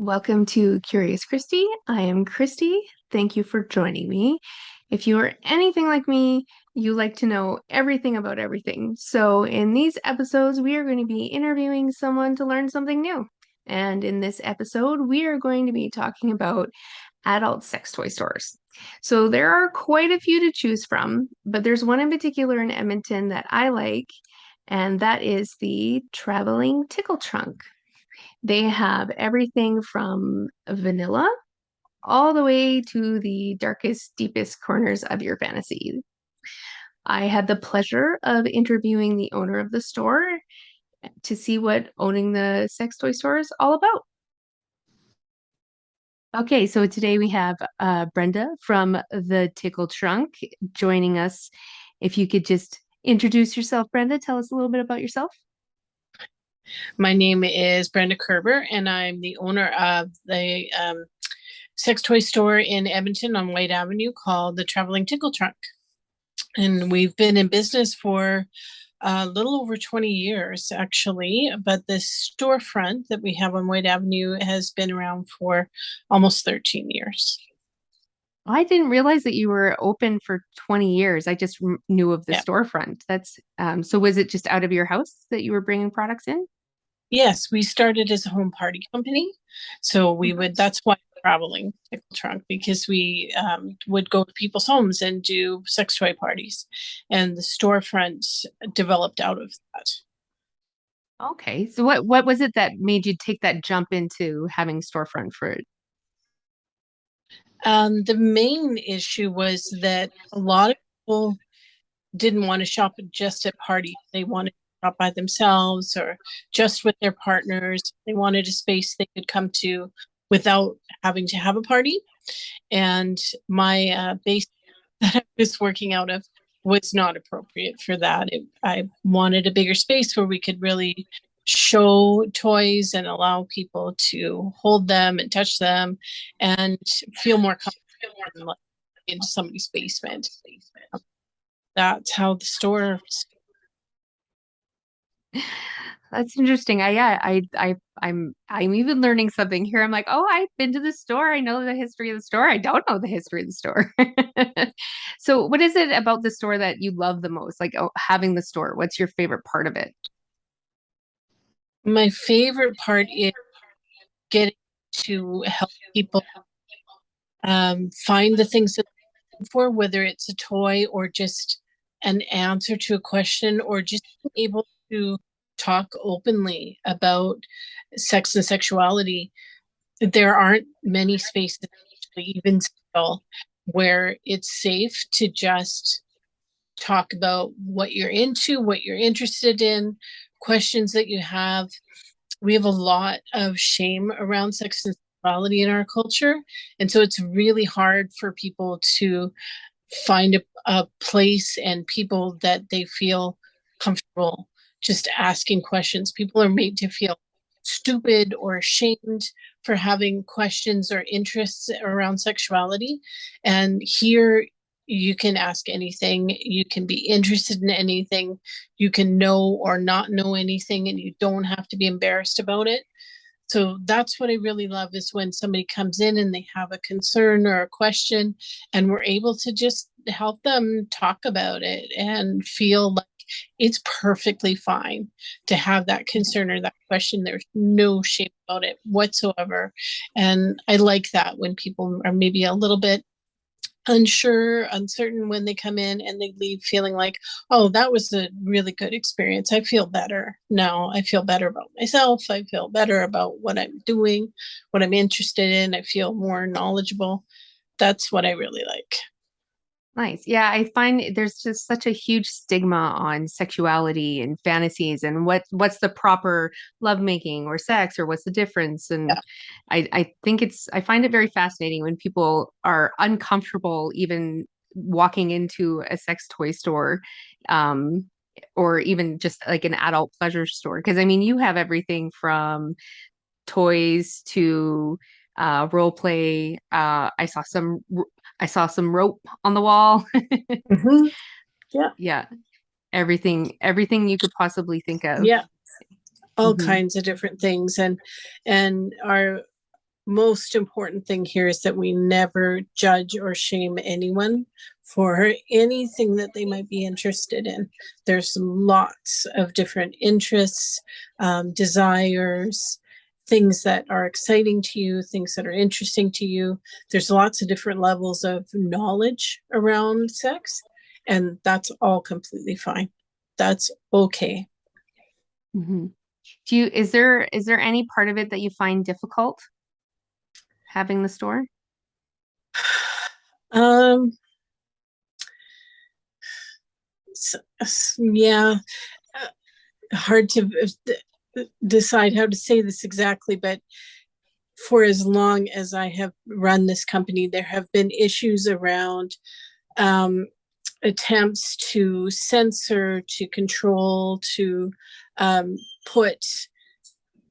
Welcome to Kurious Kristy. I am Kristy. Thank you for joining me. If you are anything like me, you like to know everything about everything. So, in these episodes, we are going to be interviewing someone to learn something new. And in this episode, we are going to be talking about adult sex toy stores. So, there are quite a few to choose from, but there's one in particular in Edmonton that I like, and that is the Traveling Tickle Trunk. They have everything from vanilla all the way to the darkest, deepest corners of your fantasy. I had the pleasure of interviewing the owner of the store to see what owning the sex toy store is all about. Okay, so today we have Brenda from the Tickle Trunk joining us. If you could just introduce yourself, Brenda, tell us a little bit about yourself. My name is Brenda Kerber, and I'm the owner of the sex toy store in Edmonton on White Avenue called the Traveling Tickle Trunk. And we've been in business for a little over 20 years, actually. But the storefront that we have on White Avenue has been around for almost 13 years. I didn't realize that you were open for 20 years. I just knew of the Yeah. storefront. That's so was it just out of your house that you were bringing products in? Yes, we started as a home party company. So that's why traveling tickle trunk, because we would go to people's homes and do sex toy parties. And the storefront developed out of that. Okay. So what was it that made you take that jump into having storefront for it? The main issue was that a lot of people didn't want to shop just at parties. They wanted to shop by themselves or just with their partners. They wanted a space they could come to without having to have a party. And my base that I was working out of was not appropriate for that. I wanted a bigger space where we could really show toys and allow people to hold them and touch them and feel more comfortable into somebody's basement. That's how the store. That's interesting. I'm even learning something here. I'm like, oh, I've been to the store. I know the history of the store. I don't know the history of the store. So what is it about the store that you love the most? Like, oh, having the store. What's your favorite part of it? My favorite part is getting to help people find the things that they're looking for, whether it's a toy or just an answer to a question, or just being able to talk openly about sex and sexuality. There aren't many spaces, even still, where it's safe to just talk about what you're into, what you're interested in, questions that you have. We have a lot of shame around sex and sexuality in our culture. And so it's really hard for people to find a place and people that they feel comfortable just asking questions. People are made to feel stupid or ashamed for having questions or interests around sexuality. And here you can ask anything, you can be interested in anything, you can know or not know anything, and you don't have to be embarrassed about it. So that's what I really love, is when somebody comes in and they have a concern or a question, and we're able to just help them talk about it and feel like it's perfectly fine to have that concern or that question. There's no shame about it whatsoever. And I like that when people are maybe a little bit unsure, uncertain when they come in, and they leave feeling like, oh, that was a really good experience. I feel better now. I feel better about myself. I feel better about what I'm doing, what I'm interested in. I feel more knowledgeable. That's what I really like. Nice. Yeah, I find there's just such a huge stigma on sexuality and fantasies and what's the proper lovemaking or sex or what's the difference. And Yeah. I think I find it very fascinating when people are uncomfortable even walking into a sex toy store, um, or even just like an adult pleasure store. Because I mean, you have everything from toys to role play. I saw some rope on the wall. Mm-hmm. Yeah. Yeah, everything you could possibly think of. Yeah. All Hmm. kinds of different things. And our most important thing here is that we never judge or shame anyone for anything that they might be interested in. There's lots of different interests, desires, things that are exciting to you, things that are interesting to you. There's lots of different levels of knowledge around sex, and that's all completely fine. That's okay. Hmm. Is there any part of it that you find difficult having the store? Um, yeah, hard to decide how to say this exactly, but for as long as I have run this company, there have been issues around um, attempts to censor, to control, to put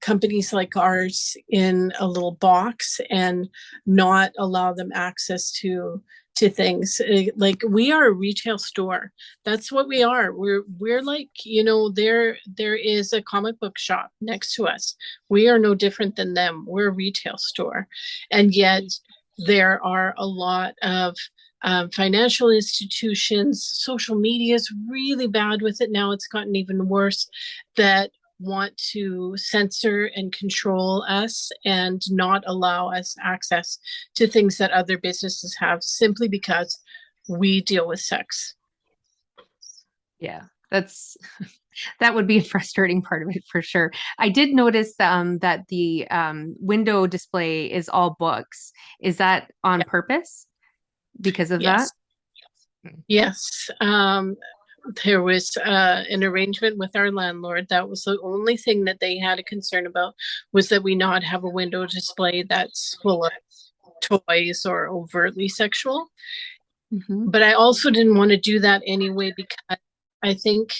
companies like ours in a little box and not allow them access to things. Like, we are a retail store. That's what we are. We're like, there is a comic book shop next to us. We are no different than them. We're a retail store. And yet there are a lot of financial institutions. Social media is really bad with it now. It's gotten even worse, that want to censor and control us and not allow us access to things that other businesses have, simply because we deal with sex. Yeah, that's that would be a frustrating part of it for sure. I did notice that the window display is all books. Is that on Yeah. purpose because of that? Yes. Yes. There was an arrangement with our landlord. That was the only thing that they had a concern about, was that we not have a window display that's full of toys or overtly sexual. Hmm. But I also didn't want to do that anyway, because I think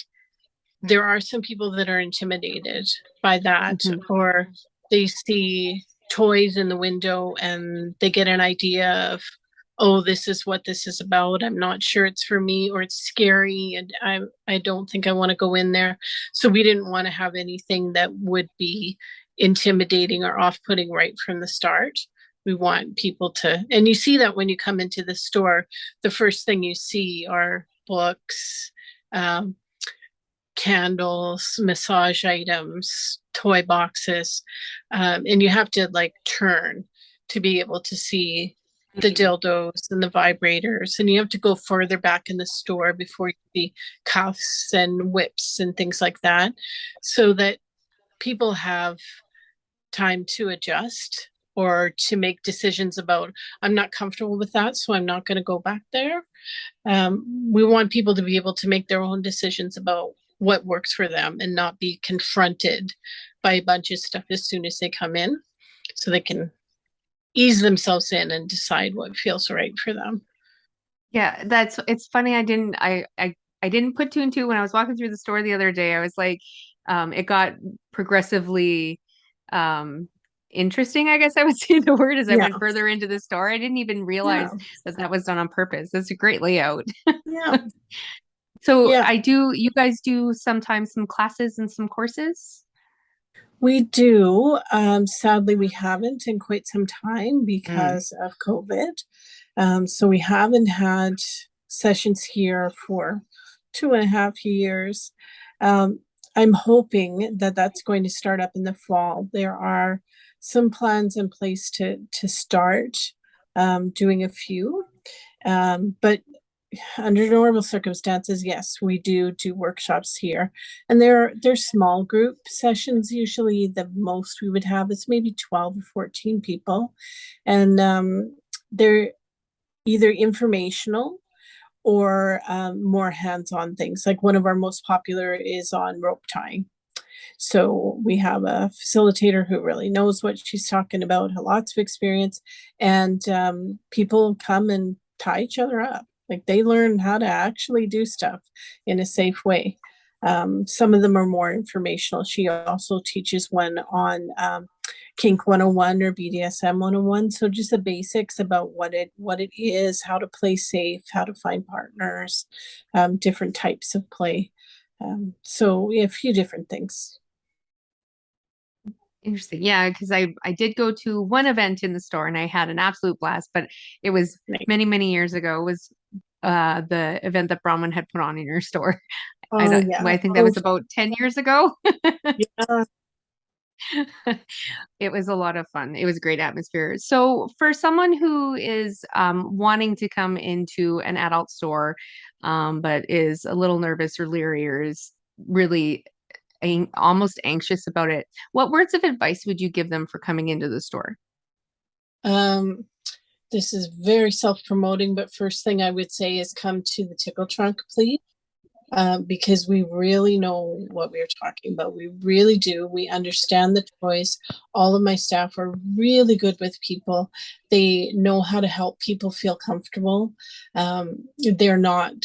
there are some people that are intimidated by that, Hmm. or they see toys in the window and they get an idea of, oh, this is what this is about. I'm not sure it's for me, or it's scary, and I don't think I want to go in there. So we didn't want to have anything that would be intimidating or off-putting right from the start. We want people to, and you see that when you come into the store, the first thing you see are books, um, candles, massage items, toy boxes, and you have to like turn to be able to see the dildos and the vibrators, and you have to go further back in the store before you see cuffs and whips and things like that, so that people have time to adjust or to make decisions about, I'm not comfortable with that, so I'm not going to go back there. We want people to be able to make their own decisions about what works for them and not be confronted by a bunch of stuff as soon as they come in, so they can ease themselves in and decide what feels right for them. Yeah, that's it's funny. I didn't put two and two when I was walking through the store the other day. I was like, it got progressively um interesting, I guess I would say the word, as I Yeah. went further into the store. I didn't even realize Yeah. that that was done on purpose. That's a great layout. Yeah. So Yeah. you guys do sometimes some classes and some courses? We do. Sadly, we haven't in quite some time Mm. because of COVID. So we haven't had sessions here for 2.5 years. Um, I'm hoping that that's going to start up in the fall. There are some plans in place to start doing a few, but under normal circumstances, yes, we do workshops here, and they're small group sessions. Usually, the most we would have is maybe 12 or 14 people, and they're either informational or more hands-on things. Like, one of our most popular is on rope tying. So we have a facilitator who really knows what she's talking about, has lots of experience, and people come and tie each other up. Like, they learn how to actually do stuff in a safe way. Some of them are more informational. She also teaches one on Kink 101 or BDSM 101. So just the basics about what it is, how to play safe, how to find partners, different types of play. So we have a few different things. Interesting. Yeah, because I did go to one event in the store and I had an absolute blast, but it was Right. many, many years ago. It was the event that Bronwyn had put on in your store. I Oh don't, yeah. I think that Oh was about 10 years ago. yeah. It was a lot of fun. It was a great atmosphere. So for someone who is wanting to come into an adult store, but is a little nervous or leery or is really almost anxious about it, what words of advice would you give them for coming into the store? Um, this is very self-promoting, but first thing I would say is come to the tickle trunk, please. Because we really know what we're talking about. We really do. We understand the toys. All of my staff are really good with people. They know how to help people feel comfortable. They're not,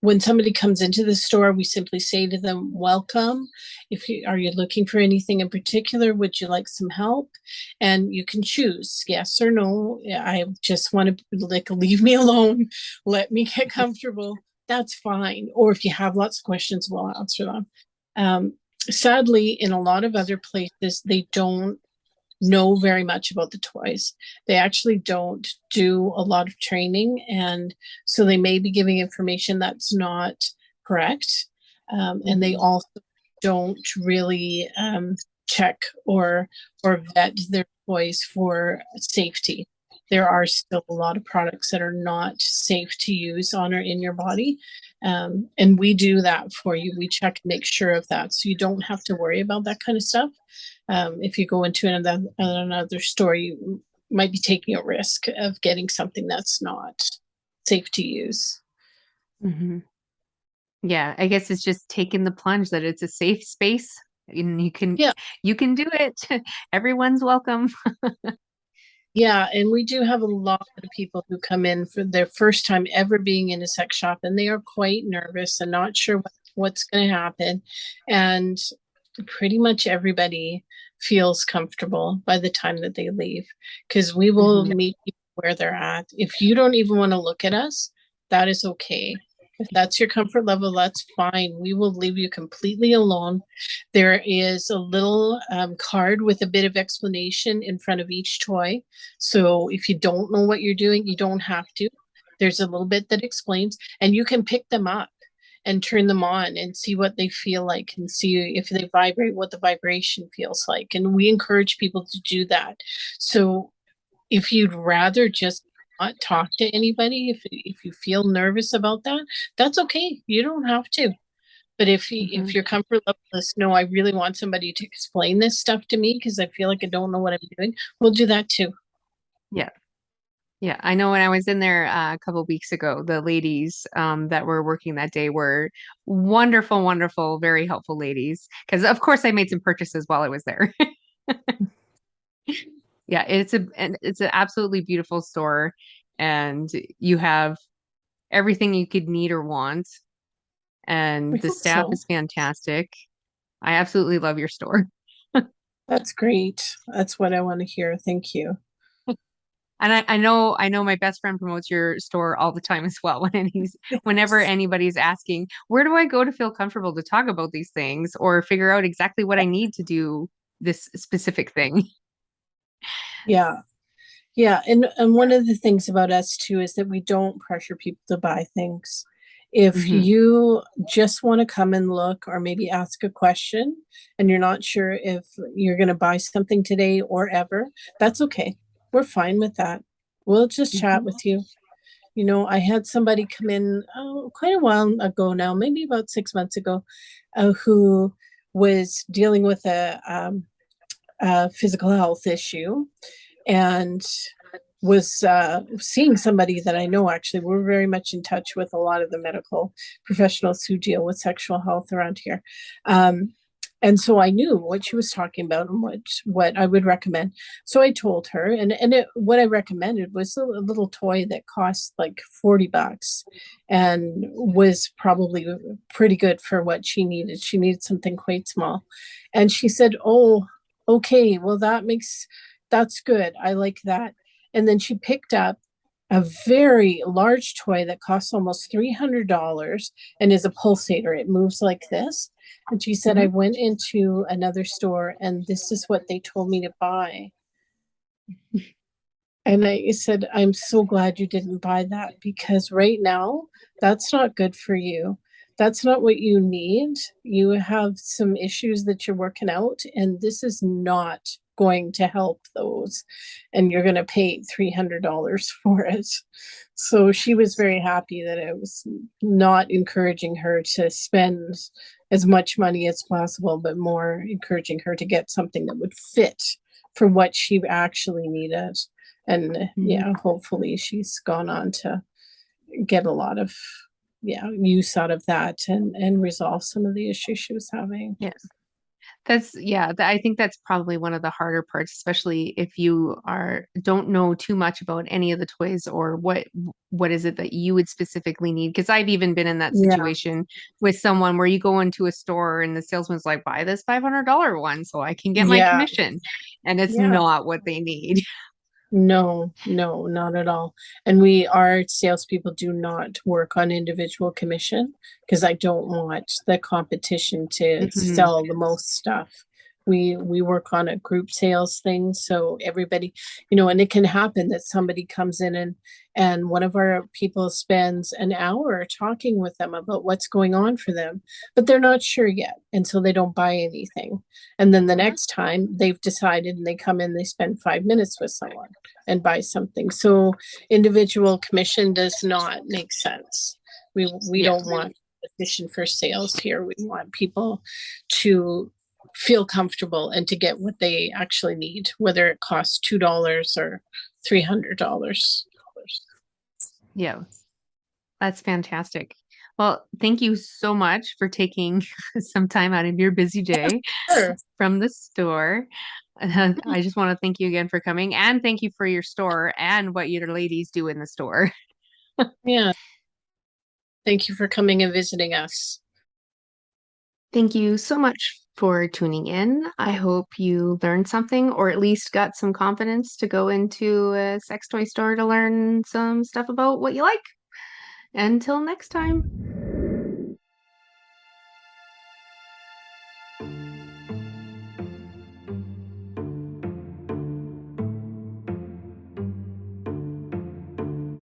when somebody comes into the store, we simply say to them, welcome. If you are you looking for anything in particular, would you like some help? And you can choose yes or no. I just want to like leave me alone, let me get comfortable. That's fine. Or if you have lots of questions, we'll answer them. Um, Sadly, in a lot of other places, they don't know very much about the toys. They actually don't do a lot of training, and so they may be giving information that's not correct. And they Mhm. also don't really check or vet their toys for safety. There are still a lot of products that are not safe to use on or in your body. And we do that for you. We check and make sure of that. So you don't have to worry about that kind of stuff. If you go into another store, you might be taking a risk of getting something that's not safe to use. Mhm. Yeah, I guess it's just taking the plunge that it's a safe space and Yeah, you can do it. Everyone's welcome. yeah, and we do have a lot of people who come in for their first time ever being in a sex shop, and they are quite nervous and not sure what's going to happen. And pretty much everybody feels comfortable by the time that they leave because we will Mhm. meet people where they're at. If you don't even want to look at us, that is okay. If that's your comfort level, that's fine. We will leave you completely alone. There is a little card with a bit of explanation in front of each toy. So if you don't know what you're doing, you don't have to. There's a little bit that explains, and you can pick them up and turn them on and see what they feel like and see if they vibrate, what the vibration feels like. And we encourage people to do that. So if you'd rather just not talk to anybody, if you feel nervous about that, that's okay. You don't have to. But if Mhm. your comfort level is no, I really want somebody to explain this stuff to me because I feel like I don't know what I'm doing, we'll do that too. Yeah. Yeah, I know when I was in there a couple of weeks ago, the ladies that were working that day were wonderful, wonderful, very helpful ladies. Because of course I made some purchases while I was there. Yeah, it's an absolutely beautiful store, and you have everything you could need or want, We and the hope staff so. is fantastic. I absolutely love your store. That's great. That's what I want to hear. Thank you. And I know my best friend promotes your store all the time as well. Whenever anybody's asking, where do I go to feel comfortable to talk about these things or figure out exactly what I need to do this specific thing? Yeah. Yeah, and one of the things about us too is that we don't pressure people to buy things. If Hmm. you just want to come and look or maybe ask a question and you're not sure if you're going to buy something today or ever, that's okay. We're fine with that. We'll just chat Hmm. with you. You know, I had somebody come in quite a while ago now, maybe about 6 months ago, who was dealing with a physical health issue and was seeing somebody that I know actually. We're very much in touch with a lot of the medical professionals who deal with sexual health around here. Um, and so I knew what she was talking about and what I would recommend. So I told her, what I recommended was a little toy that cost like $40 and was probably pretty good for what she needed. She needed something quite small. And she said, "Oh, okay, well, that's good. I like that." And then she picked up a very large toy that costs almost $300 and is a pulsator. It moves like this. And she said, I Mhm. went into another store and this is what they told me to buy. And I said, I'm so glad you didn't buy that because right now, that's not good for you. That's not what you need. You have some issues that you're working out, and this is not going to help those. And you're going to pay $300 for it. So she was very happy that I was not encouraging her to spend as much money as possible, but more encouraging her to get something that would fit for what she actually needed. And Mhm. yeah, hopefully she's gone on to get a lot of use out of that and resolve some of the issues she was having. Yeah. I think that's probably one of the harder parts, especially if you are don't know too much about any of the toys or what is it that you would specifically need. Because I've even been in that Yeah, situation with someone where you go into a store and the salesman's like, buy this $500 one so I can get my yeah, commission. And it's yeah. not what they need. No, no, not at all. And our salespeople do not work on individual commission because I don't want the competition to Hmm. sell the most stuff. We work on a group sales thing, so everybody, and it can happen that somebody comes in and one of our people spends an hour talking with them about what's going on for them, but they're not sure yet, and so they don't buy anything. And then the next time they've decided and they come in, they spend 5 minutes with someone and buy something. So individual commission does not make sense. We Yeah. don't want commission for sales here. We want people to feel comfortable and to get what they actually need, whether it costs $2 or $300. Yeah. That's fantastic. Well, thank you so much for taking some time out of your busy day Sure. from the store. I just want to thank you again for coming and thank you for your store and what your ladies do in the store. Yeah. Thank you for coming and visiting us. Thank you so much for tuning in. I hope you learned something or at least got some confidence to go into a sex toy store to learn some stuff about what you like. Until next time.